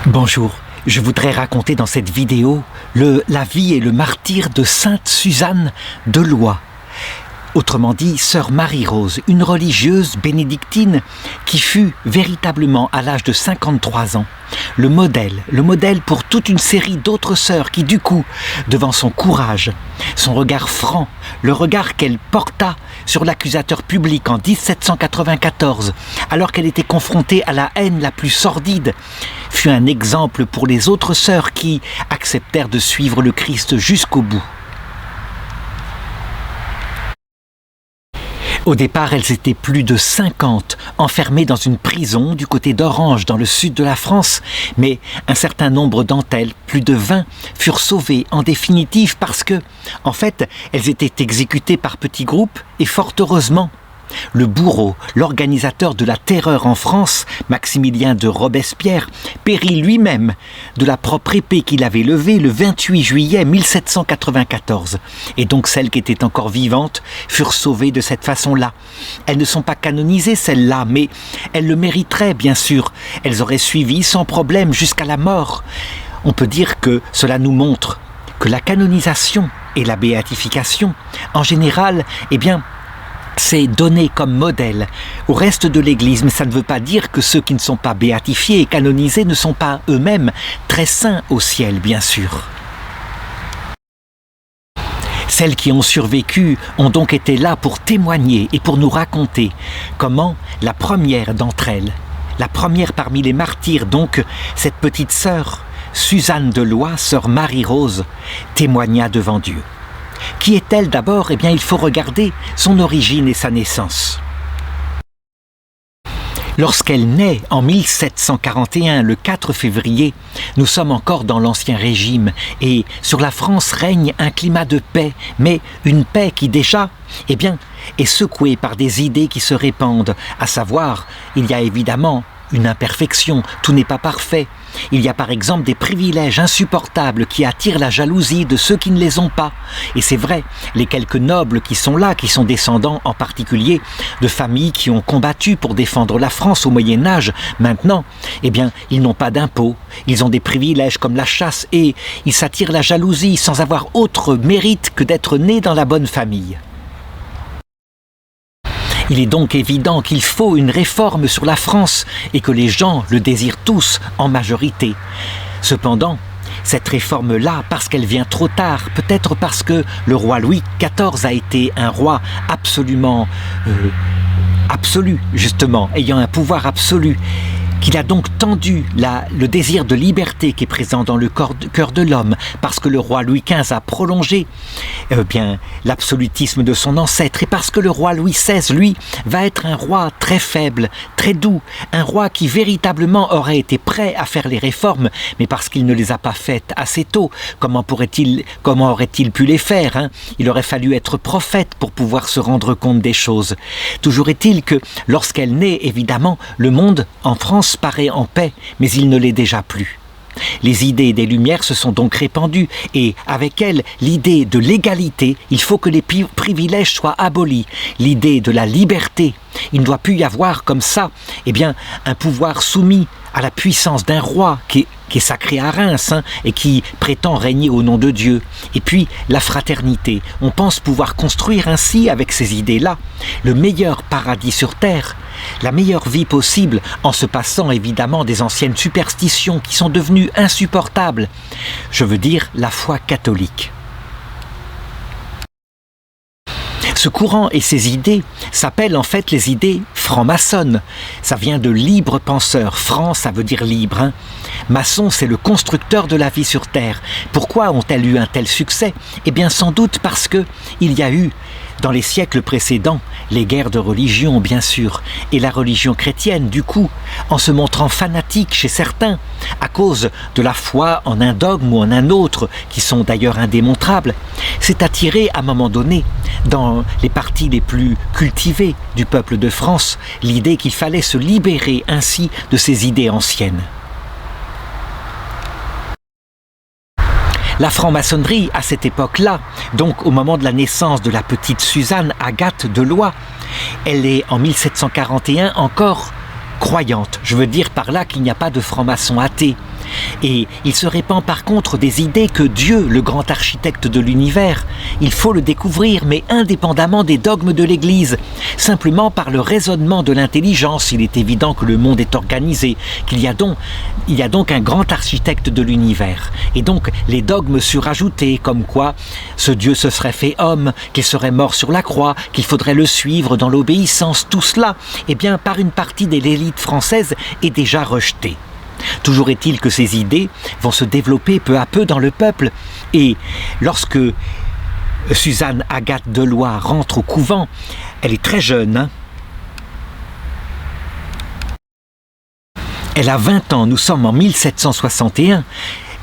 Bonjour, je voudrais raconter dans cette vidéo la vie et le martyre de Sainte Suzanne de Lois. Autrement dit, Sœur Marie-Rose, une religieuse bénédictine qui fut véritablement à l'âge de 53 ans le modèle pour toute une série d'autres sœurs qui du coup, devant son courage, son regard franc, le regard qu'elle porta sur l'accusateur public en 1794, alors qu'elle était confrontée à la haine la plus sordide, fut un exemple pour les autres sœurs qui acceptèrent de suivre le Christ jusqu'au bout. Au départ, elles étaient plus de 50, enfermées dans une prison du côté d'Orange, dans le sud de la France. Mais un certain nombre d'entre elles, plus de 20, furent sauvées en définitive parce que, en fait, elles étaient exécutées par petits groupes et fort heureusement. Le bourreau, l'organisateur de la terreur en France, Maximilien de Robespierre, périt lui-même de la propre épée qu'il avait levée le 28 juillet 1794. Et donc celles qui étaient encore vivantes furent sauvées de cette façon-là. Elles ne sont pas canonisées, celles-là, mais elles le mériteraient, bien sûr. Elles auraient suivi sans problème jusqu'à la mort. On peut dire que cela nous montre que la canonisation et la béatification, en général, c'est donné comme modèle au reste de l'Église, mais ça ne veut pas dire que ceux qui ne sont pas béatifiés et canonisés ne sont pas eux-mêmes très saints au ciel, bien sûr. Celles qui ont survécu ont donc été là pour témoigner et pour nous raconter comment la première d'entre elles, la première parmi les martyrs, donc cette petite sœur, Suzanne de Lois, sœur Marie-Rose, témoigna devant Dieu. Qui est-elle d'abord ? Il faut regarder son origine et sa naissance. Lorsqu'elle naît en 1741, le 4 février, nous sommes encore dans l'Ancien Régime et sur la France règne un climat de paix, mais une paix qui déjà, est secouée par des idées qui se répandent, à savoir, il y a évidemment une imperfection, tout n'est pas parfait. Il y a par exemple des privilèges insupportables qui attirent la jalousie de ceux qui ne les ont pas. Et c'est vrai, les quelques nobles qui sont là, qui sont descendants en particulier de familles qui ont combattu pour défendre la France au Moyen-Âge, maintenant, ils n'ont pas d'impôts, ils ont des privilèges comme la chasse et ils s'attirent la jalousie sans avoir autre mérite que d'être nés dans la bonne famille. Il est donc évident qu'il faut une réforme sur la France et que les gens le désirent tous en majorité. Cependant, cette réforme-là, parce qu'elle vient trop tard, peut-être parce que le roi Louis XIV a été un roi absolument absolu, justement, ayant un pouvoir absolu, qu'il a donc tendu le désir de liberté qui est présent dans le cœur de l'homme, parce que le roi Louis XV a prolongé l'absolutisme de son ancêtre, et parce que le roi Louis XVI, lui, va être un roi très faible, très doux, un roi qui véritablement aurait été prêt à faire les réformes, mais parce qu'il ne les a pas faites assez tôt. Comment aurait-il pu les faire ? Il aurait fallu être prophète pour pouvoir se rendre compte des choses. Toujours est-il que lorsqu'elle naît, évidemment, le monde en France paraît en paix, mais il ne l'est déjà plus. Les idées des Lumières se sont donc répandues et avec elles, l'idée de l'égalité, il faut que les privilèges soient abolis, l'idée de la liberté. Il ne doit plus y avoir comme ça un pouvoir soumis à la puissance d'un roi qui est sacré à Reims et qui prétend régner au nom de Dieu. Et puis la fraternité. On pense pouvoir construire ainsi, avec ces idées-là, le meilleur paradis sur terre, la meilleure vie possible, en se passant évidemment des anciennes superstitions qui sont devenues insupportables. Je veux dire la foi catholique. Ce courant et ces idées s'appellent en fait les idées franc-maçonnes. Ça vient de libre penseur. Franc, ça veut dire libre. Maçon, c'est le constructeur de la vie sur Terre. Pourquoi ont-elles eu un tel succès ? Sans doute parce que il y a eu, dans les siècles précédents, les guerres de religion, bien sûr, et la religion chrétienne, du coup, en se montrant fanatique chez certains, à cause de la foi en un dogme ou en un autre, qui sont d'ailleurs indémontrables, s'est attiré à un moment donné, dans les parties les plus cultivées du peuple de France, l'idée qu'il fallait se libérer ainsi de ces idées anciennes. La franc-maçonnerie, à cette époque-là, donc au moment de la naissance de la petite Suzanne Agathe de Lois, elle est en 1741 encore croyante. Je veux dire par là qu'il n'y a pas de francs-maçons athées. Et il se répand par contre des idées que Dieu, le grand architecte de l'univers, il faut le découvrir, mais indépendamment des dogmes de l'Église. Simplement par le raisonnement de l'intelligence, il est évident que le monde est organisé, qu'il y a donc un grand architecte de l'univers. Et donc les dogmes surajoutés, comme quoi ce Dieu se serait fait homme, qu'il serait mort sur la croix, qu'il faudrait le suivre dans l'obéissance, tout cela, eh bien, par une partie de l'élite française, est déjà rejeté. Toujours est-il que ces idées vont se développer peu à peu dans le peuple, et lorsque Suzanne Agathe Deloye rentre au couvent, elle est très jeune, hein. Elle a 20 ans, nous sommes en 1761,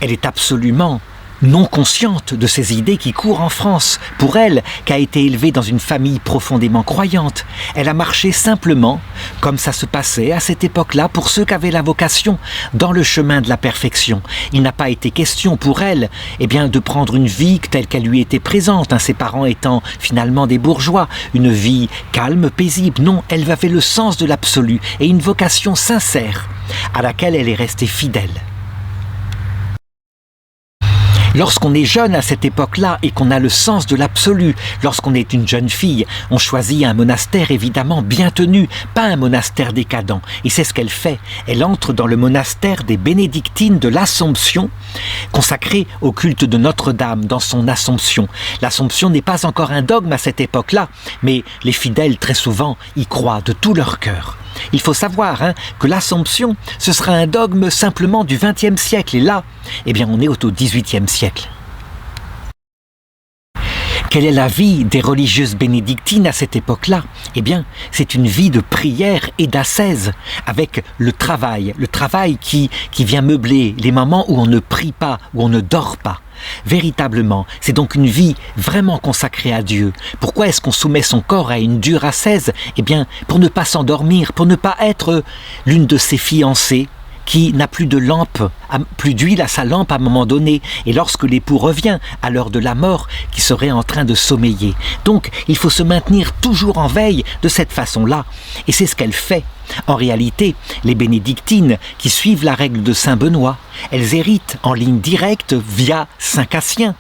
elle est absolument non consciente de ces idées qui courent en France. Pour elle, qui a été élevée dans une famille profondément croyante, elle a marché simplement, comme ça se passait à cette époque-là, pour ceux qui avaient la vocation, dans le chemin de la perfection. Il n'a pas été question pour elle de prendre une vie telle qu'elle lui était présente, ses parents étant finalement des bourgeois, une vie calme, paisible. Non, elle avait le sens de l'absolu et une vocation sincère à laquelle elle est restée fidèle. Lorsqu'on est jeune à cette époque-là et qu'on a le sens de l'absolu, lorsqu'on est une jeune fille, on choisit un monastère évidemment bien tenu, pas un monastère décadent. Et c'est ce qu'elle fait. Elle entre dans le monastère des Bénédictines de l'Assomption, consacré au culte de Notre-Dame dans son Assomption. L'Assomption n'est pas encore un dogme à cette époque-là, mais les fidèles très souvent y croient de tout leur cœur. Il faut savoir que l'Assomption, ce sera un dogme simplement du XXe siècle. Et là, on est au XVIIIe siècle. Quelle est la vie des religieuses bénédictines à cette époque-là ? C'est une vie de prière et d'ascèse, avec le travail qui vient meubler les moments où on ne prie pas, où on ne dort pas. Véritablement, c'est donc une vie vraiment consacrée à Dieu. Pourquoi est-ce qu'on soumet son corps à une dure ascèse ? Pour ne pas s'endormir, pour ne pas être l'une de ses fiancées qui n'a plus de lampe, plus d'huile à sa lampe à un moment donné, et lorsque l'époux revient à l'heure de la mort, qui serait en train de sommeiller. Donc, il faut se maintenir toujours en veille de cette façon-là, et c'est ce qu'elle fait. En réalité, les bénédictines, qui suivent la règle de Saint Benoît, elles héritent en ligne directe via Saint Cassien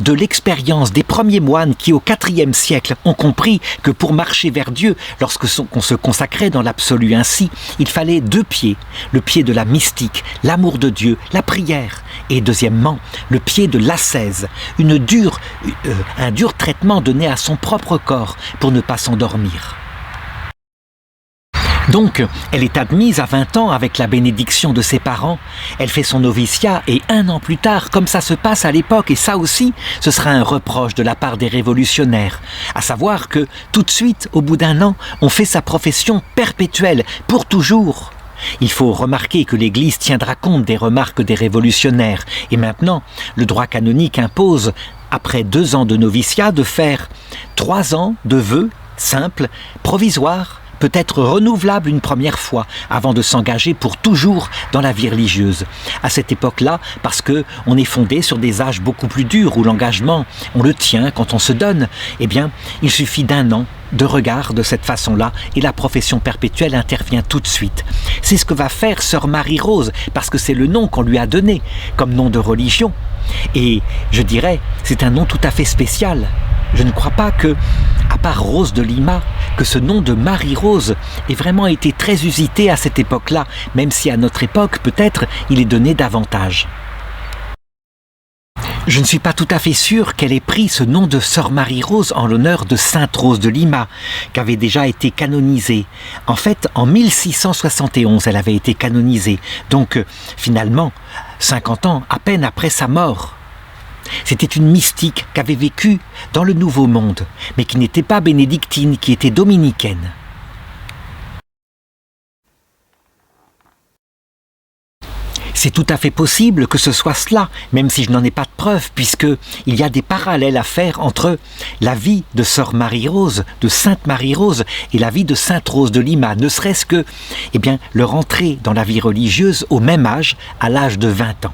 de l'expérience des premiers moines qui, au IVe siècle, ont compris que pour marcher vers Dieu, lorsqu'on se consacrait dans l'absolu ainsi, il fallait 2 pieds. Le pied de la mystique, l'amour de Dieu, la prière. Et deuxièmement, le pied de l'ascèse, un dur traitement donné à son propre corps pour ne pas s'endormir. Donc, elle est admise à 20 ans avec la bénédiction de ses parents, elle fait son noviciat et 1 an plus tard, comme ça se passe à l'époque, et ça aussi, ce sera un reproche de la part des révolutionnaires, à savoir que tout de suite, au bout d'1 an, on fait sa profession perpétuelle, pour toujours. Il faut remarquer que l'Église tiendra compte des remarques des révolutionnaires, et maintenant, le droit canonique impose, après 2 ans de noviciat, de faire 3 ans de vœux simples, provisoires, peut-être renouvelable une première fois avant de s'engager pour toujours dans la vie religieuse. À cette époque-là, parce que on est fondé sur des âges beaucoup plus durs où l'engagement, on le tient quand on se donne, il suffit d'1 an de regard de cette façon-là et la profession perpétuelle intervient tout de suite. C'est ce que va faire Sœur Marie-Rose parce que c'est le nom qu'on lui a donné comme nom de religion. Et je dirais, c'est un nom tout à fait spécial. Je ne crois pas que, à part Rose de Lima, que ce nom de Marie-Rose ait vraiment été très usité à cette époque-là, même si à notre époque, peut-être, il est donné davantage. Je ne suis pas tout à fait sûr qu'elle ait pris ce nom de Sœur Marie-Rose en l'honneur de Sainte Rose de Lima, qui avait déjà été canonisée. En fait, en 1671, elle avait été canonisée, donc finalement, 50 ans à peine après sa mort. C'était une mystique qui avait vécu dans le Nouveau Monde, mais qui n'était pas bénédictine, qui était dominicaine. C'est tout à fait possible que ce soit cela, même si je n'en ai pas de preuve, puisqu'il y a des parallèles à faire entre la vie de Sœur Marie-Rose, de Sainte Marie-Rose, et la vie de Sainte Rose de Lima, ne serait-ce que leur entrée dans la vie religieuse au même âge, à l'âge de 20 ans.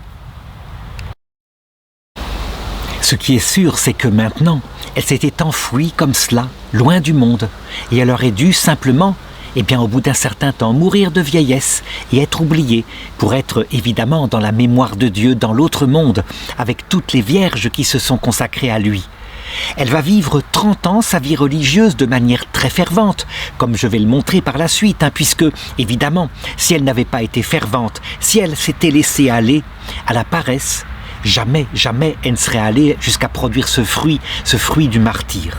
Ce qui est sûr, c'est que maintenant, elle s'était enfouie comme cela, loin du monde, et elle aurait dû simplement eh bien au bout d'un certain temps, mourir de vieillesse et être oubliée pour être évidemment dans la mémoire de Dieu dans l'autre monde, avec toutes les vierges qui se sont consacrées à lui. Elle va vivre 30 ans sa vie religieuse de manière très fervente, comme je vais le montrer par la suite, puisque, évidemment, si elle n'avait pas été fervente, si elle s'était laissée aller à la paresse, jamais elle ne serait allée jusqu'à produire ce fruit du martyre.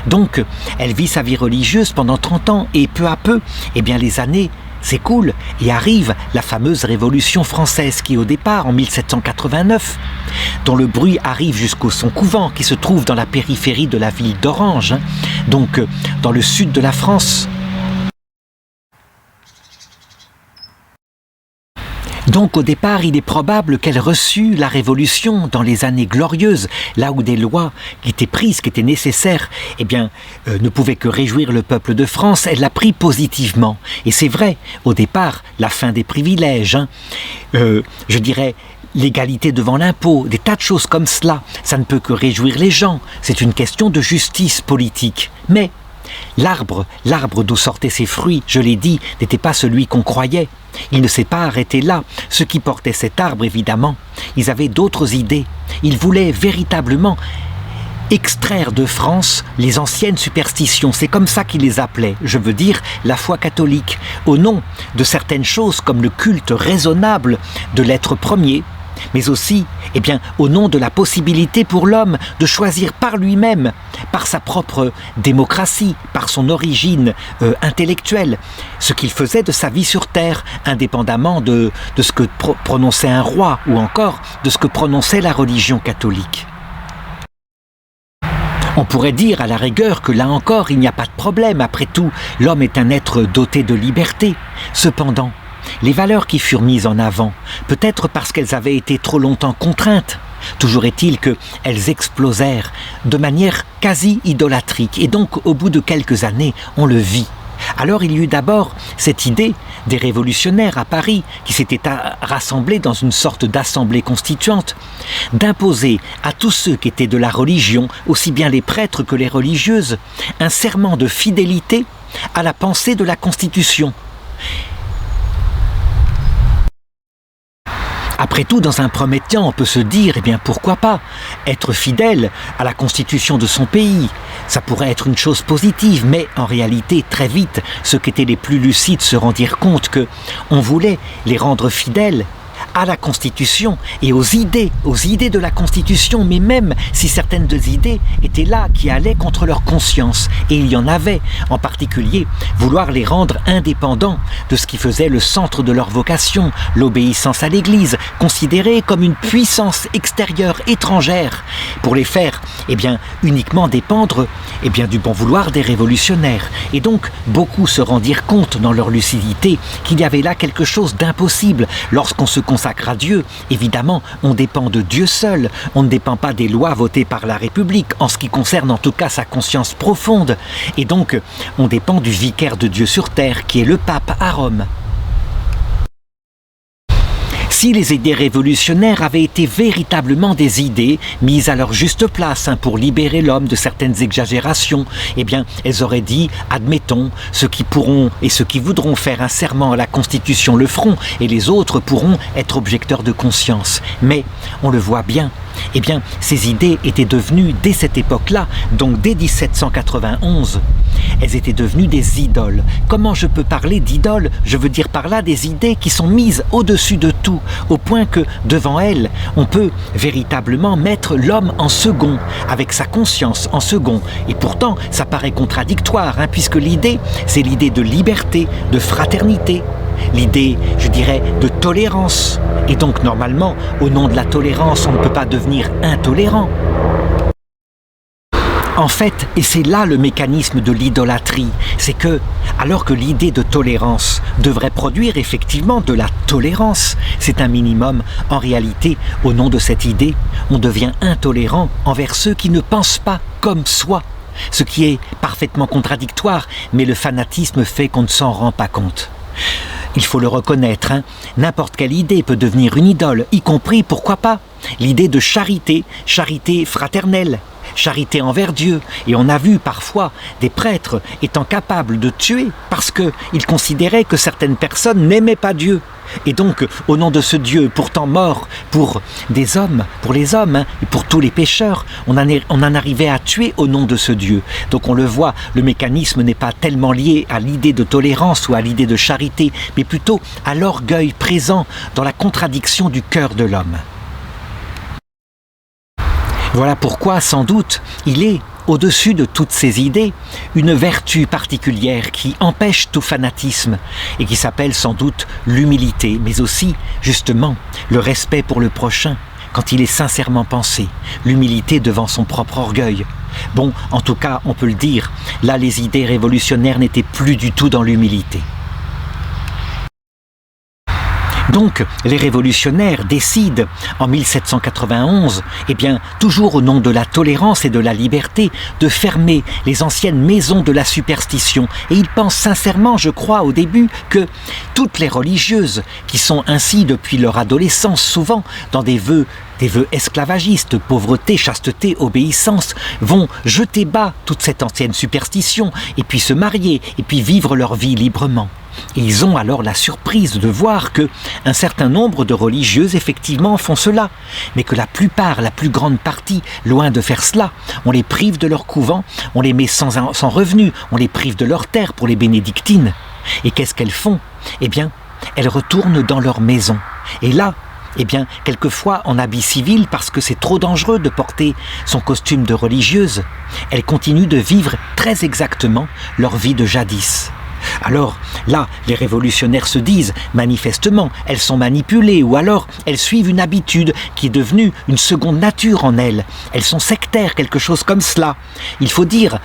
Donc, elle vit sa vie religieuse pendant 30 ans, et peu à peu, eh bien les années s'écoulent et arrive la fameuse Révolution française qui, au départ, en 1789, dont le bruit arrive jusqu'au son couvent qui se trouve dans la périphérie de la ville d'Orange, donc dans le sud de la France. Donc au départ, il est probable qu'elle reçut la Révolution dans les années glorieuses, là où des lois qui étaient prises, qui étaient nécessaires, eh bien, ne pouvaient que réjouir le peuple de France. Elle l'a pris positivement. Et c'est vrai, au départ, la fin des privilèges, je dirais, l'égalité devant l'impôt, des tas de choses comme cela, ça ne peut que réjouir les gens. C'est une question de justice politique. Mais l'arbre d'où sortaient ces fruits, je l'ai dit, n'était pas celui qu'on croyait. Il ne s'est pas arrêté là. Ceux qui portaient cet arbre, évidemment, ils avaient d'autres idées. Ils voulaient véritablement extraire de France les anciennes superstitions. C'est comme ça qu'ils les appelaient, je veux dire la foi catholique, au nom de certaines choses comme le culte raisonnable de l'être premier, mais aussi, eh bien, au nom de la possibilité pour l'homme de choisir par lui-même, par sa propre démocratie, par son origine intellectuelle, ce qu'il faisait de sa vie sur terre, indépendamment de ce que prononçait un roi ou encore de ce que prononçait la religion catholique. On pourrait dire à la rigueur que là encore il n'y a pas de problème, après tout, l'homme est un être doté de liberté. Cependant, les valeurs qui furent mises en avant, peut-être parce qu'elles avaient été trop longtemps contraintes, toujours est-il qu'elles explosèrent de manière quasi idolâtrique. Et donc, au bout de quelques années, on le vit. Alors il y eut d'abord cette idée des révolutionnaires à Paris qui s'étaient rassemblés dans une sorte d'assemblée constituante, d'imposer à tous ceux qui étaient de la religion, aussi bien les prêtres que les religieuses, un serment de fidélité à la pensée de la Constitution. Après tout, dans un premier temps, on peut se dire, eh bien pourquoi pas, être fidèle à la constitution de son pays. Ça pourrait être une chose positive, mais en réalité, très vite, ceux qui étaient les plus lucides se rendirent compte que on voulait les rendre fidèles à la Constitution et aux idées de la Constitution, mais même si certaines des idées étaient là, qui allaient contre leur conscience, et il y en avait, en particulier, vouloir les rendre indépendants de ce qui faisait le centre de leur vocation, l'obéissance à l'Église, considérée comme une puissance extérieure étrangère, pour les faire, eh bien, uniquement dépendre, eh bien, du bon vouloir des révolutionnaires. Et donc, beaucoup se rendirent compte dans leur lucidité qu'il y avait là quelque chose d'impossible lorsqu'on se consacre à Dieu. Évidemment, on dépend de Dieu seul, on ne dépend pas des lois votées par la République, en ce qui concerne en tout cas sa conscience profonde. Et donc, on dépend du vicaire de Dieu sur terre, qui est le pape à Rome. Si les idées révolutionnaires avaient été véritablement des idées mises à leur juste place pour libérer l'homme de certaines exagérations, eh bien, elles auraient dit, admettons, ceux qui pourront et ceux qui voudront faire un serment à la Constitution le feront, et les autres pourront être objecteurs de conscience. Mais, on le voit bien, eh bien, ces idées étaient devenues, dès cette époque-là, donc dès 1791, elles étaient devenues des idoles. Comment je peux parler d'idoles? Je veux dire par là des idées qui sont mises au-dessus de tout, au point que, devant elles, on peut véritablement mettre l'homme en second, avec sa conscience en second. Et pourtant, ça paraît contradictoire, puisque l'idée, c'est l'idée de liberté, de fraternité, l'idée, je dirais, de tolérance. Et donc, normalement, au nom de la tolérance, on ne peut pas devenir intolérant. En fait, et c'est là le mécanisme de l'idolâtrie, c'est que, alors que l'idée de tolérance devrait produire effectivement de la tolérance, c'est un minimum, en réalité, au nom de cette idée, on devient intolérant envers ceux qui ne pensent pas comme soi, ce qui est parfaitement contradictoire, mais le fanatisme fait qu'on ne s'en rend pas compte. Il faut le reconnaître, n'importe quelle idée peut devenir une idole, y compris, pourquoi pas, l'idée de charité, charité fraternelle. charité envers Dieu. Et on a vu parfois des prêtres étant capables de tuer parce qu'ils considéraient que certaines personnes n'aimaient pas Dieu. Et donc, au nom de ce Dieu pourtant mort pour des hommes, pour les hommes, et pour tous les pécheurs, on en arrivait à tuer au nom de ce Dieu. Donc on le voit, le mécanisme n'est pas tellement lié à l'idée de tolérance ou à l'idée de charité, mais plutôt à l'orgueil présent dans la contradiction du cœur de l'homme. Voilà pourquoi, sans doute, il est, au-dessus de toutes ces idées, une vertu particulière qui empêche tout fanatisme et qui s'appelle sans doute l'humilité, mais aussi, justement, le respect pour le prochain quand il est sincèrement pensé, l'humilité devant son propre orgueil. Bon, en tout cas, on peut le dire, là les idées révolutionnaires n'étaient plus du tout dans l'humilité. Donc, les révolutionnaires décident, en 1791, toujours au nom de la tolérance et de la liberté, de fermer les anciennes maisons de la superstition. Et ils pensent sincèrement, je crois, au début, que toutes les religieuses, qui sont ainsi depuis leur adolescence souvent dans des vœux esclavagistes, pauvreté, chasteté, obéissance, vont jeter bas toute cette ancienne superstition, et puis se marier, et puis vivre leur vie librement. Et ils ont alors la surprise de voir que un certain nombre de religieuses effectivement font cela, mais que la plupart, la plus grande partie, loin de faire cela, on les prive de leur couvent, on les met sans revenus, on les prive de leur terre pour les bénédictines. Et qu'est-ce qu'elles font ? Elles retournent dans leur maison. Et là, quelquefois en habit civil, parce que c'est trop dangereux de porter son costume de religieuse, elles continuent de vivre très exactement leur vie de jadis. Alors là, les révolutionnaires se disent, manifestement, elles sont manipulées ou alors elles suivent une habitude qui est devenue une seconde nature en elles. Elles sont sectaires, quelque chose comme cela. Il faut dire,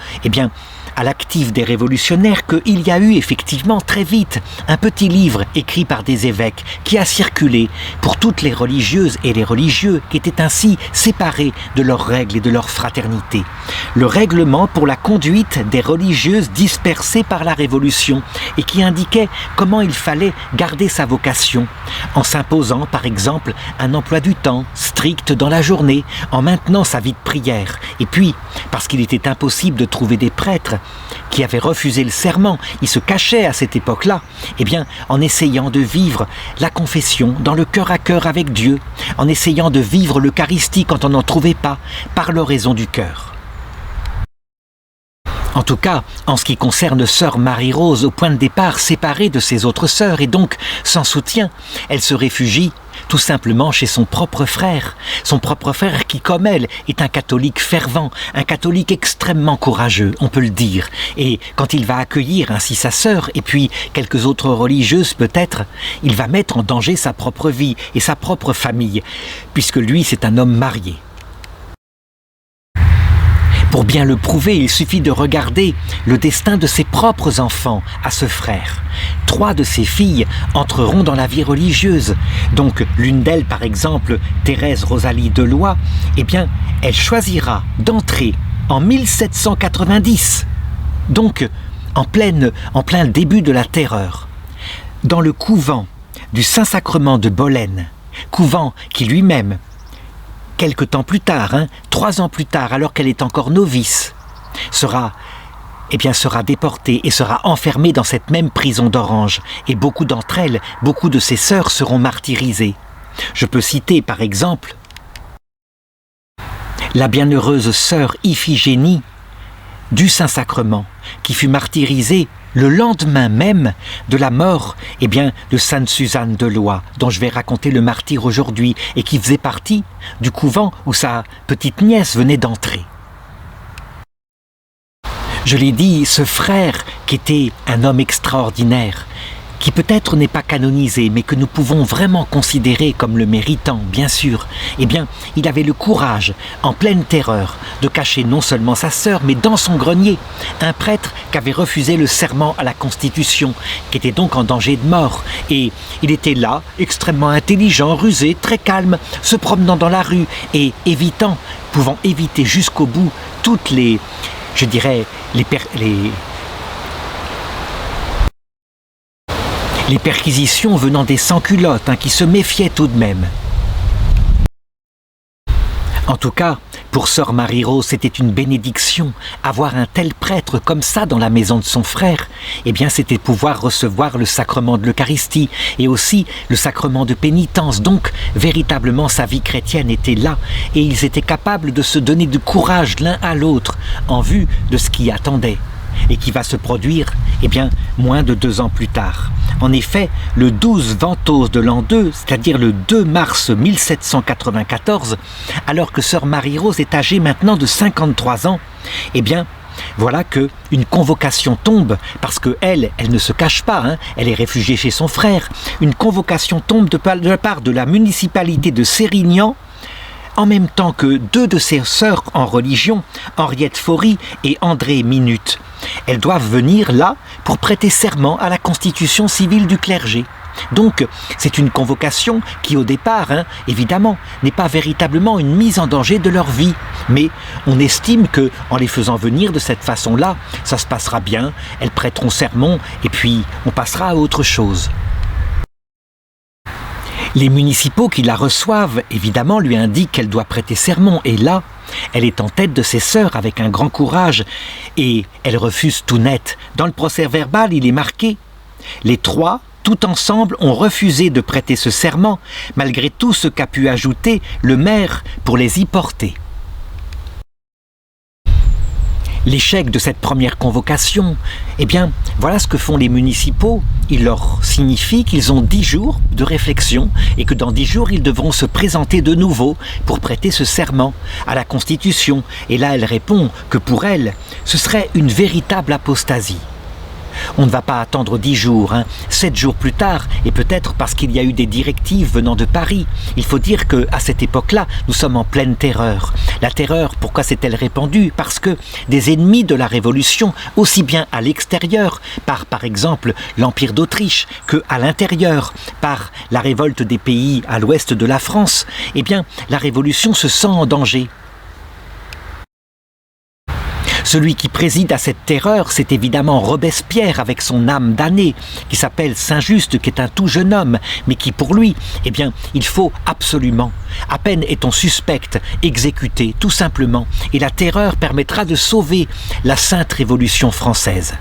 à l'actif des révolutionnaires qu'il y a eu effectivement très vite un petit livre écrit par des évêques qui a circulé pour toutes les religieuses et les religieux qui étaient ainsi séparés de leurs règles et de leur fraternité. Le règlement pour la conduite des religieuses dispersées par la Révolution et qui indiquait comment il fallait garder sa vocation en s'imposant par exemple un emploi du temps strict dans la journée, en maintenant sa vie de prière. Et puis, parce qu'il était impossible de trouver des prêtres qui avaient refusé le serment, ils se cachaient à cette époque-là, en essayant de vivre la confession dans le cœur à cœur avec Dieu, en essayant de vivre l'Eucharistie quand on n'en trouvait pas, par l'oraison du cœur. En tout cas, en ce qui concerne sœur Marie-Rose, au point de départ séparée de ses autres sœurs et donc sans soutien, elle se réfugie tout simplement chez son propre frère qui, comme elle, est un catholique fervent, un catholique extrêmement courageux, on peut le dire. Et quand il va accueillir ainsi sa sœur et puis quelques autres religieuses peut-être, il va mettre en danger sa propre vie et sa propre famille, puisque lui c'est un homme marié. Pour bien le prouver, il suffit de regarder le destin de ses propres enfants à ce frère. 3 de ses filles entreront dans la vie religieuse. Donc l'une d'elles, par exemple, Thérèse Rosalie Deloye, elle choisira d'entrer en 1790, donc en plein début de la Terreur, dans le couvent du Saint-Sacrement de Bolène, couvent qui lui-même, quelque temps plus tard, 3 ans plus tard, alors qu'elle est encore novice, sera déportée et sera enfermée dans cette même prison d'Orange. Et beaucoup d'entre elles, beaucoup de ses sœurs seront martyrisées. Je peux citer par exemple la bienheureuse sœur Iphigénie du Saint-Sacrement, qui fut martyrisée le lendemain même de la mort de Sainte Suzanne de Lois, dont je vais raconter le martyre aujourd'hui, et qui faisait partie du couvent où sa petite nièce venait d'entrer. Je l'ai dit, ce frère qui était un homme extraordinaire, qui peut-être n'est pas canonisé, mais que nous pouvons vraiment considérer comme le méritant, bien sûr, il avait le courage, en pleine terreur, de cacher non seulement sa sœur, mais dans son grenier, un prêtre qui avait refusé le serment à la Constitution, qui était donc en danger de mort. Et il était là, extrêmement intelligent, rusé, très calme, se promenant dans la rue et pouvant éviter jusqu'au bout toutes les perquisitions venant des sans-culottes qui se méfiaient tout de même. En tout cas, Pour sœur Marie-Rose, c'était une bénédiction. Avoir un tel prêtre comme ça dans la maison de son frère, eh bien c'était pouvoir recevoir le sacrement de l'Eucharistie et aussi le sacrement de pénitence. Donc, véritablement, sa vie chrétienne était là et ils étaient capables de se donner du courage l'un à l'autre en vue de ce qui attendait et qui va se produire, eh bien, moins de 2 ans plus tard. En effet, le 12 Ventose de l'an 2, c'est-à-dire le 2 mars 1794, alors que sœur Marie-Rose est âgée maintenant de 53 ans, eh bien, voilà que une convocation tombe, parce que elle ne se cache pas, hein, elle est réfugiée chez son frère. Une convocation tombe de la part de la municipalité de Sérignan, en même temps que 2 de ses sœurs en religion, Henriette Faury et André Minute. Elles doivent venir là pour prêter serment à la constitution civile du clergé. Donc, c'est une convocation qui, au départ, évidemment, n'est pas véritablement une mise en danger de leur vie. Mais on estime que, en les faisant venir de cette façon-là, ça se passera bien, elles prêteront serment et puis on passera à autre chose. Les municipaux qui la reçoivent, évidemment, lui indiquent qu'elle doit prêter serment. Et là, elle est en tête de ses sœurs avec un grand courage. Et elle refuse tout net. Dans le procès-verbal, il est marqué « Les 3, tout ensemble, ont refusé de prêter ce serment, malgré tout ce qu'a pu ajouter le maire pour les y porter. » L'échec de cette première convocation, eh bien, voilà ce que font les municipaux. Il leur signifie qu'ils ont 10 jours de réflexion et que dans 10 jours, ils devront se présenter de nouveau pour prêter ce serment à la Constitution. Et là, elle répond que pour elle, ce serait une véritable apostasie. On ne va pas attendre 10 jours, 7 jours plus tard, et peut-être parce qu'il y a eu des directives venant de Paris. Il faut dire qu'à cette époque-là, nous sommes en pleine terreur. La terreur, pourquoi s'est-elle répandue? Parce que des ennemis de la Révolution, aussi bien à l'extérieur, par exemple l'Empire d'Autriche, qu'à l'intérieur, par la révolte des pays à l'ouest de la France, eh bien, la Révolution se sent en danger. Celui qui préside à cette terreur, c'est évidemment Robespierre avec son âme damnée, qui s'appelle Saint-Just, qui est un tout jeune homme, mais qui pour lui, eh bien, il faut absolument, à peine est-on suspecte, exécuter, tout simplement, et la terreur permettra de sauver la sainte Révolution française.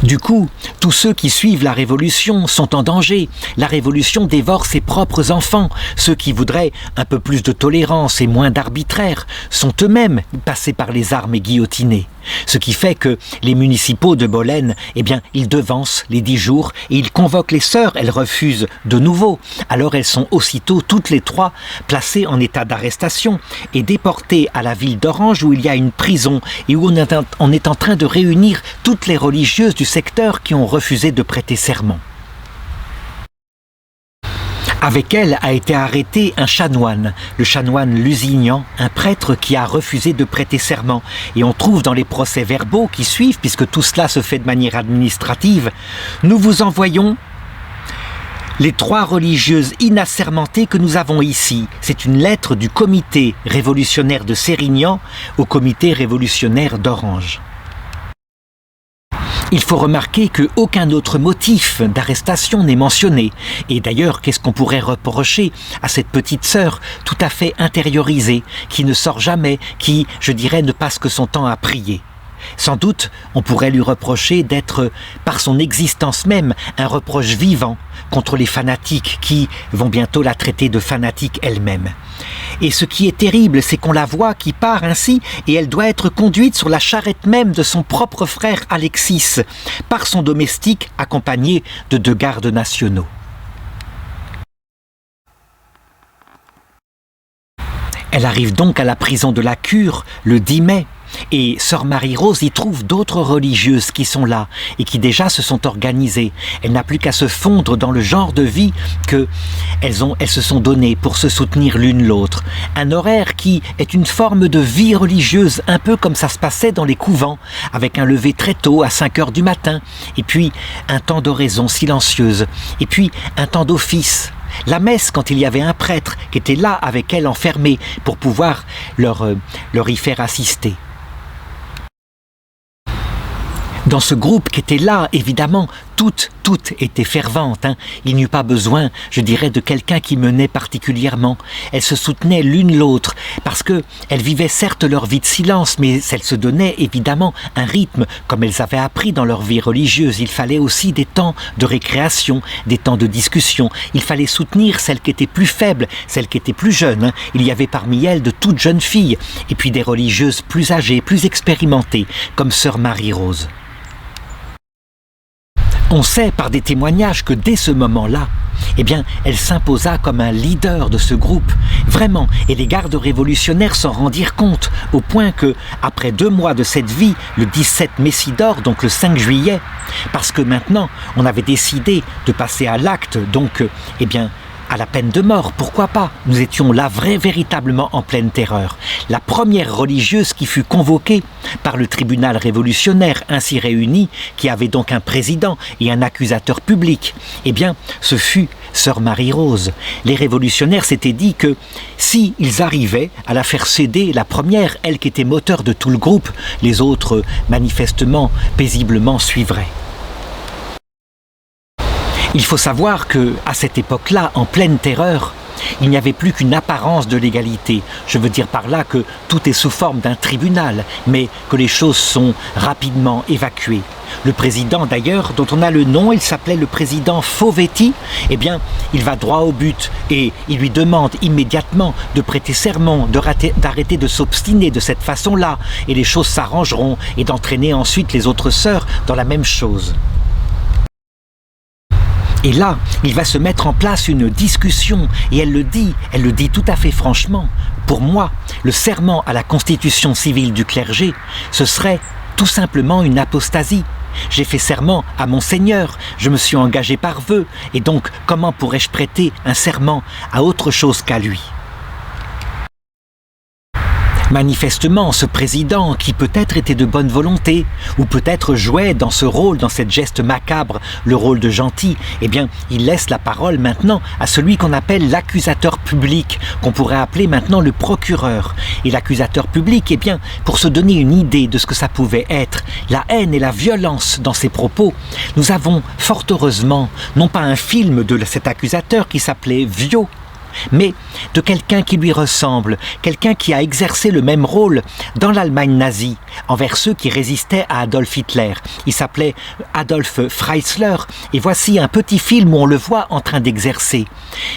Du coup, tous ceux qui suivent la Révolution sont en danger. La Révolution dévore ses propres enfants. Ceux qui voudraient un peu plus de tolérance et moins d'arbitraire sont eux-mêmes passés par les armes et guillotinés. Ce qui fait que les municipaux de Bolène, eh bien, ils devancent les 10 jours et ils convoquent les sœurs. Elles refusent de nouveau. Alors elles sont aussitôt toutes les 3 placées en état d'arrestation et déportées à la ville d'Orange où il y a une prison et où on est en train de réunir toutes les religieuses du secteur qui ont refusé de prêter serment. Avec elle a été arrêté un chanoine, le chanoine Lusignan, un prêtre qui a refusé de prêter serment. Et on trouve dans les procès-verbaux qui suivent, puisque tout cela se fait de manière administrative, nous vous envoyons les 3 religieuses inassermentées que nous avons ici. C'est une lettre du comité révolutionnaire de Sérignan au comité révolutionnaire d'Orange. Il faut remarquer qu'aucun autre motif d'arrestation n'est mentionné. Et d'ailleurs, qu'est-ce qu'on pourrait reprocher à cette petite sœur tout à fait intériorisée, qui ne sort jamais, qui, je dirais, ne passe que son temps à prier? Sans doute, on pourrait lui reprocher d'être, par son existence même, un reproche vivant contre les fanatiques qui vont bientôt la traiter de fanatique elle-même. Et ce qui est terrible, c'est qu'on la voit qui part ainsi et elle doit être conduite sur la charrette même de son propre frère Alexis, par son domestique accompagné de 2 gardes nationaux. Elle arrive donc à la prison de la Cure le 10 mai. Et sœur Marie-Rose y trouve d'autres religieuses qui sont là et qui déjà se sont organisées. Elle n'a plus qu'à se fondre dans le genre de vie qu'elles se sont données pour se soutenir l'une l'autre. Un horaire qui est une forme de vie religieuse, un peu comme ça se passait dans les couvents, avec un lever très tôt à 5 heures du matin, et puis un temps d'oraison silencieuse, et puis un temps d'office. La messe, quand il y avait un prêtre qui était là avec elle enfermé pour pouvoir leur y faire assister. Dans ce groupe qui était là, évidemment, toutes étaient ferventes. Il n'y eut pas besoin, je dirais, de quelqu'un qui menait particulièrement. Elles se soutenaient l'une l'autre, parce que elles vivaient certes leur vie de silence, mais elles se donnaient évidemment un rythme, comme elles avaient appris dans leur vie religieuse. Il fallait aussi des temps de récréation, des temps de discussion. Il fallait soutenir celles qui étaient plus faibles, celles qui étaient plus jeunes. Il y avait parmi elles de toutes jeunes filles, et puis des religieuses plus âgées, plus expérimentées, comme sœur Marie-Rose. On sait par des témoignages que dès ce moment-là, elle s'imposa comme un leader de ce groupe, vraiment, et les gardes révolutionnaires s'en rendirent compte, au point que, après 2 mois de cette vie, le 17 Messidor, donc le 5 juillet, parce que maintenant, on avait décidé de passer à l'acte, donc, à la peine de mort, pourquoi pas? Nous étions là véritablement en pleine terreur. La première religieuse qui fut convoquée par le tribunal révolutionnaire ainsi réuni, qui avait donc un président et un accusateur public, ce fut sœur Marie-Rose. Les révolutionnaires s'étaient dit que si ils arrivaient à la faire céder, la première, elle qui était moteur de tout le groupe, les autres, manifestement, paisiblement suivraient. Il faut savoir que, à cette époque-là, en pleine terreur, il n'y avait plus qu'une apparence de légalité. Je veux dire par là que tout est sous forme d'un tribunal, mais que les choses sont rapidement évacuées. Le président d'ailleurs, dont on a le nom, il s'appelait le président Fauvetti, il va droit au but et il lui demande immédiatement de prêter serment, d'arrêter de s'obstiner de cette façon-là, et les choses s'arrangeront, et d'entraîner ensuite les autres sœurs dans la même chose. Et là, il va se mettre en place une discussion, et elle le dit tout à fait franchement. Pour moi, le serment à la constitution civile du clergé, ce serait tout simplement une apostasie. J'ai fait serment à mon Seigneur, je me suis engagé par vœu, et donc comment pourrais-je prêter un serment à autre chose qu'à lui ? Manifestement, ce président, qui peut-être était de bonne volonté, ou peut-être jouait dans ce rôle, dans cette geste macabre, le rôle de gentil, il laisse la parole maintenant à celui qu'on appelle l'accusateur public, qu'on pourrait appeler maintenant le procureur. Et l'accusateur public, pour se donner une idée de ce que ça pouvait être, la haine et la violence dans ses propos, nous avons fort heureusement, non pas un film de cet accusateur qui s'appelait Viau, mais de quelqu'un qui lui ressemble, quelqu'un qui a exercé le même rôle dans l'Allemagne nazie, envers ceux qui résistaient à Adolf Hitler. Il s'appelait Adolf Freisler, et voici un petit film où on le voit en train d'exercer.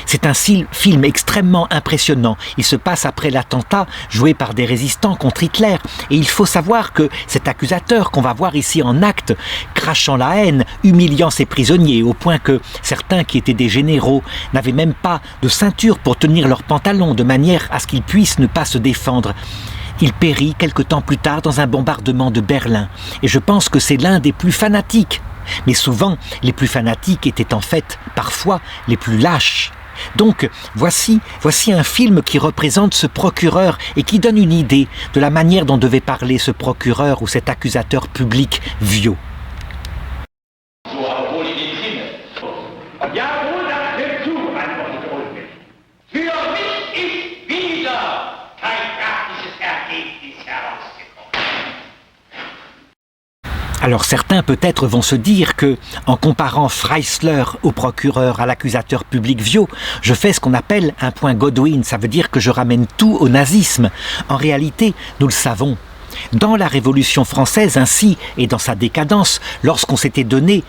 C'est un film extrêmement impressionnant. Il se passe après l'attentat joué par des résistants contre Hitler, et il faut savoir que cet accusateur qu'on va voir ici en acte, crachant la haine, humiliant ses prisonniers, au point que certains qui étaient des généraux n'avaient même pas de ceinture pour tenir leurs pantalons de manière à ce qu'ils puissent ne pas se défendre. Il périt quelque temps plus tard dans un bombardement de Berlin. Et je pense que c'est l'un des plus fanatiques. Mais souvent, les plus fanatiques étaient en fait, parfois, les plus lâches. Donc, voici un film qui représente ce procureur et qui donne une idée de la manière dont devait parler ce procureur ou cet accusateur public Viau. Alors certains peut-être vont se dire que, en comparant Freisler au procureur, à l'accusateur public Viau, je fais ce qu'on appelle un point Godwin, ça veut dire que je ramène tout au nazisme. En réalité, nous le savons, dans la Révolution française ainsi et dans sa décadence, lorsqu'on s'était donné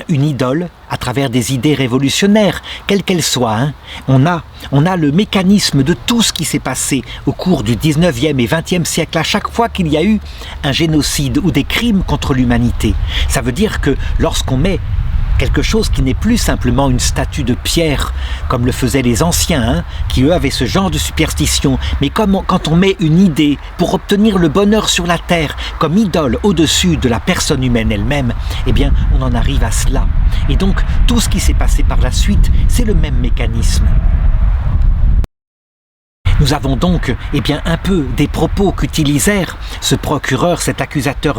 une idole à travers des idées révolutionnaires, quelles qu'elles soient, on a le mécanisme de tout ce qui s'est passé au cours du 19e et 20e siècle, à chaque fois qu'il y a eu un génocide ou des crimes contre l'humanité. Ça veut dire que lorsqu'on met quelque chose qui n'est plus simplement une statue de pierre, comme le faisaient les anciens, qui eux avaient ce genre de superstition, mais quand on met une idée pour obtenir le bonheur sur la terre, comme idole au-dessus de la personne humaine elle-même, on en arrive à cela. Et donc, tout ce qui s'est passé par la suite, c'est le même mécanisme. Nous avons donc un peu des propos qu'utilisèrent ce procureur, cet accusateur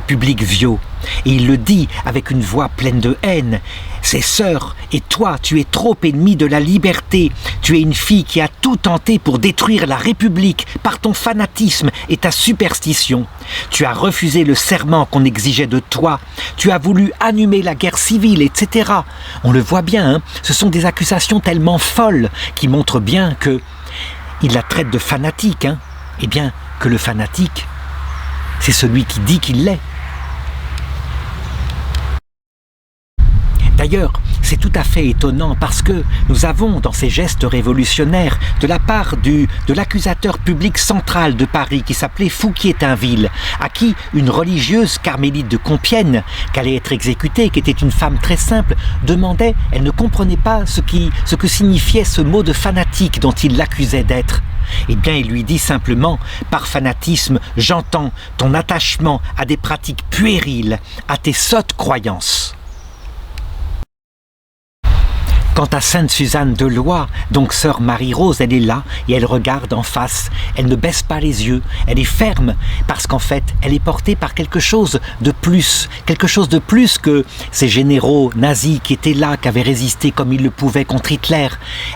public Viaud. Et il le dit avec une voix pleine de haine. « Ses sœurs et toi, tu es trop ennemi de la liberté. Tu es une fille qui a tout tenté pour détruire la République par ton fanatisme et ta superstition. Tu as refusé le serment qu'on exigeait de toi. Tu as voulu annuler la guerre civile, etc. » On le voit bien, hein, ce sont des accusations tellement folles qui montrent bien que il la traite de fanatique, hein. Eh bien, que le fanatique, c'est celui qui dit qu'il l'est. D'ailleurs, c'est tout à fait étonnant parce que nous avons dans ces gestes révolutionnaires de la part de l'accusateur public central de Paris qui s'appelait Fouquier-Tinville, à qui une religieuse carmélite de Compiègne, qu'allait être exécutée, qui était une femme très simple, demandait, elle ne comprenait pas ce que signifiait ce mot de fanatique dont il l'accusait d'être. Eh bien, il lui dit simplement, par fanatisme, j'entends ton attachement à des pratiques puériles, à tes sottes croyances. Quant à Sainte-Suzanne de Lois, donc sœur Marie-Rose, elle est là et elle regarde en face. Elle ne baisse pas les yeux, elle est ferme parce qu'en fait, elle est portée par quelque chose de plus que ces généraux nazis qui étaient là, qui avaient résisté comme ils le pouvaient contre Hitler.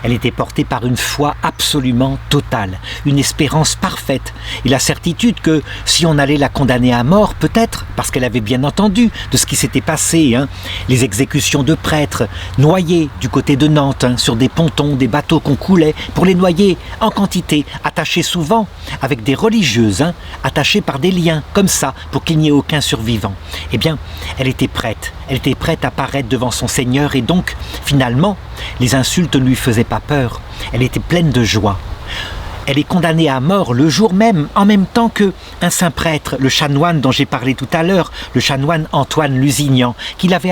Elle était portée par une foi absolument totale, une espérance parfaite et la certitude que si on allait la condamner à mort, peut-être, parce qu'elle avait bien entendu de ce qui s'était passé, hein, les exécutions de prêtres noyés du côté de Nantes, hein, sur des pontons, des bateaux qu'on coulait pour les noyer en quantité, attachés souvent avec des religieuses, hein, attachées par des liens, comme ça, pour qu'il n'y ait aucun survivant. Eh bien, elle était prête à paraître devant son Seigneur et donc, finalement, les insultes ne lui faisaient pas peur. Elle était pleine de joie. Elle est condamnée à mort le jour même, en même temps qu'un saint prêtre, le chanoine dont j'ai parlé tout à l'heure, le chanoine Antoine Lusignan, qui l'avait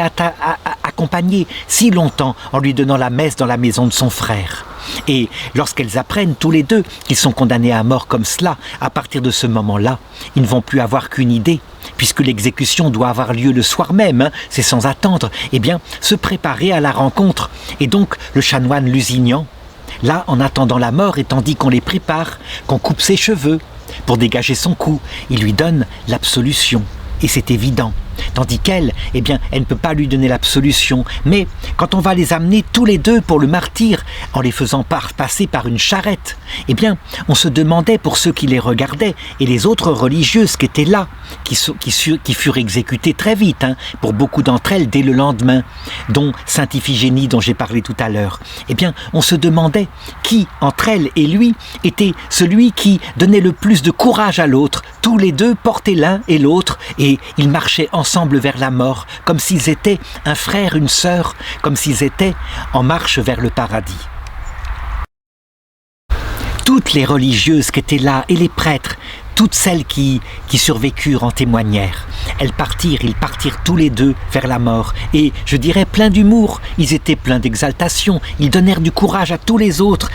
accompagné si longtemps en lui donnant la messe dans la maison de son frère. Et lorsqu'elles apprennent tous les deux qu'ils sont condamnés à mort comme cela, à partir de ce moment-là, ils ne vont plus avoir qu'une idée, puisque l'exécution doit avoir lieu le soir même, hein, c'est sans attendre, eh bien, se préparer à la rencontre. Et donc, le chanoine Lusignan, là, en attendant la mort et tandis qu'on les prépare, qu'on coupe ses cheveux pour dégager son cou, il lui donne l'absolution. Et c'est évident. Tandis qu'elle, eh bien, elle ne peut pas lui donner l'absolution. Mais quand on va les amener tous les deux pour le martyre, en les faisant passer par une charrette, eh bien, on se demandait pour ceux qui les regardaient et les autres religieuses qui étaient là, qui furent exécutées très vite, hein, pour beaucoup d'entre elles dès le lendemain, dont Sainte Iphigénie dont j'ai parlé tout à l'heure. Eh bien, on se demandait qui, entre elle et lui, était celui qui donnait le plus de courage à l'autre. Tous les deux portaient l'un et l'autre et ils marchaient ensemble vers la mort, comme s'ils étaient un frère, une sœur, comme s'ils étaient en marche vers le paradis. Toutes les religieuses qui étaient là et les prêtres, toutes celles qui survécurent en témoignèrent. Ils partirent tous les deux vers la mort. Et je dirais plein d'humour, ils étaient pleins d'exaltation, ils donnèrent du courage à tous les autres.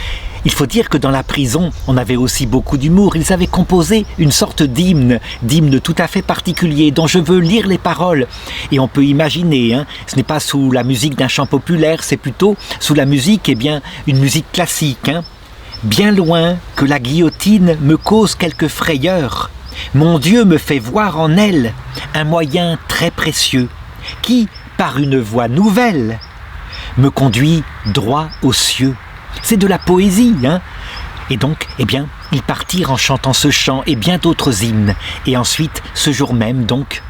Il faut dire que dans la prison, on avait aussi beaucoup d'humour. Ils avaient composé une sorte d'hymne tout à fait particulier, dont je veux lire les paroles. Et on peut imaginer, hein, ce n'est pas sous la musique d'un chant populaire, c'est plutôt sous la musique, une musique classique, hein. Bien loin que la guillotine me cause quelque frayeur, mon Dieu me fait voir en elle un moyen très précieux, qui, par une voie nouvelle, me conduit droit aux cieux. C'est de la poésie, hein. Et donc, ils partirent en chantant ce chant et bien d'autres hymnes. Et ensuite, ce jour même, donc,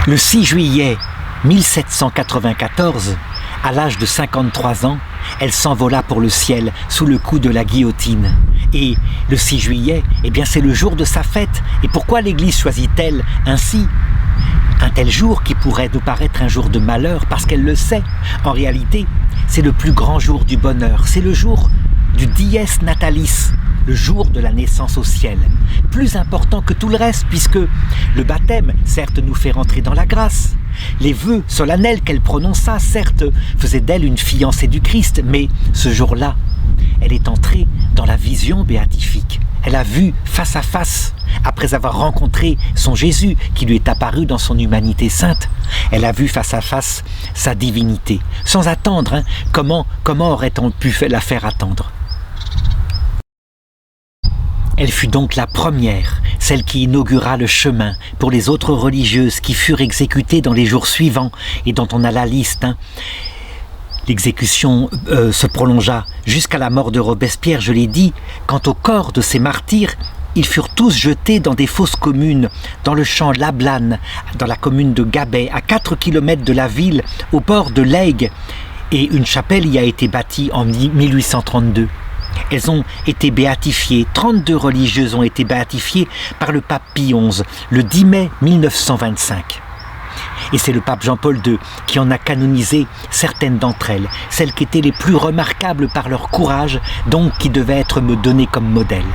le 6 juillet 1794, à l'âge de 53 ans, elle s'envola pour le ciel sous le coup de la guillotine. Et le 6 juillet, c'est le jour de sa fête. Et pourquoi l'Église choisit-elle ainsi un tel jour qui pourrait nous paraître un jour de malheur? Parce qu'elle le sait. En réalité, c'est le plus grand jour du bonheur. C'est le jour du dies natalis, le jour de la naissance au ciel. Plus important que tout le reste, puisque le baptême, certes, nous fait rentrer dans la grâce. Les vœux solennels qu'elle prononça, certes, faisaient d'elle une fiancée du Christ, mais ce jour-là, elle est entrée dans la vision béatifique. Elle a vu face à face après avoir rencontré son Jésus qui lui est apparu dans son humanité sainte. Elle a vu face à face sa divinité, sans attendre. Comment aurait-on pu la faire attendre? Elle fut donc la première, celle qui inaugura le chemin pour les autres religieuses qui furent exécutées dans les jours suivants et dont on a la liste. L'exécution se prolongea jusqu'à la mort de Robespierre, je l'ai dit. Quant au corps de ces martyrs, ils furent tous jetés dans des fosses communes, dans le champ Lablane, dans la commune de Gabet, à 4 km de la ville, au bord de l'Aigle, et une chapelle y a été bâtie en 1832. Elles ont été béatifiées, 32 religieuses ont été béatifiées par le pape Pie XI, le 10 mai 1925. Et c'est le pape Jean-Paul II qui en a canonisé certaines d'entre elles, celles qui étaient les plus remarquables par leur courage, donc qui devaient être me données comme modèle.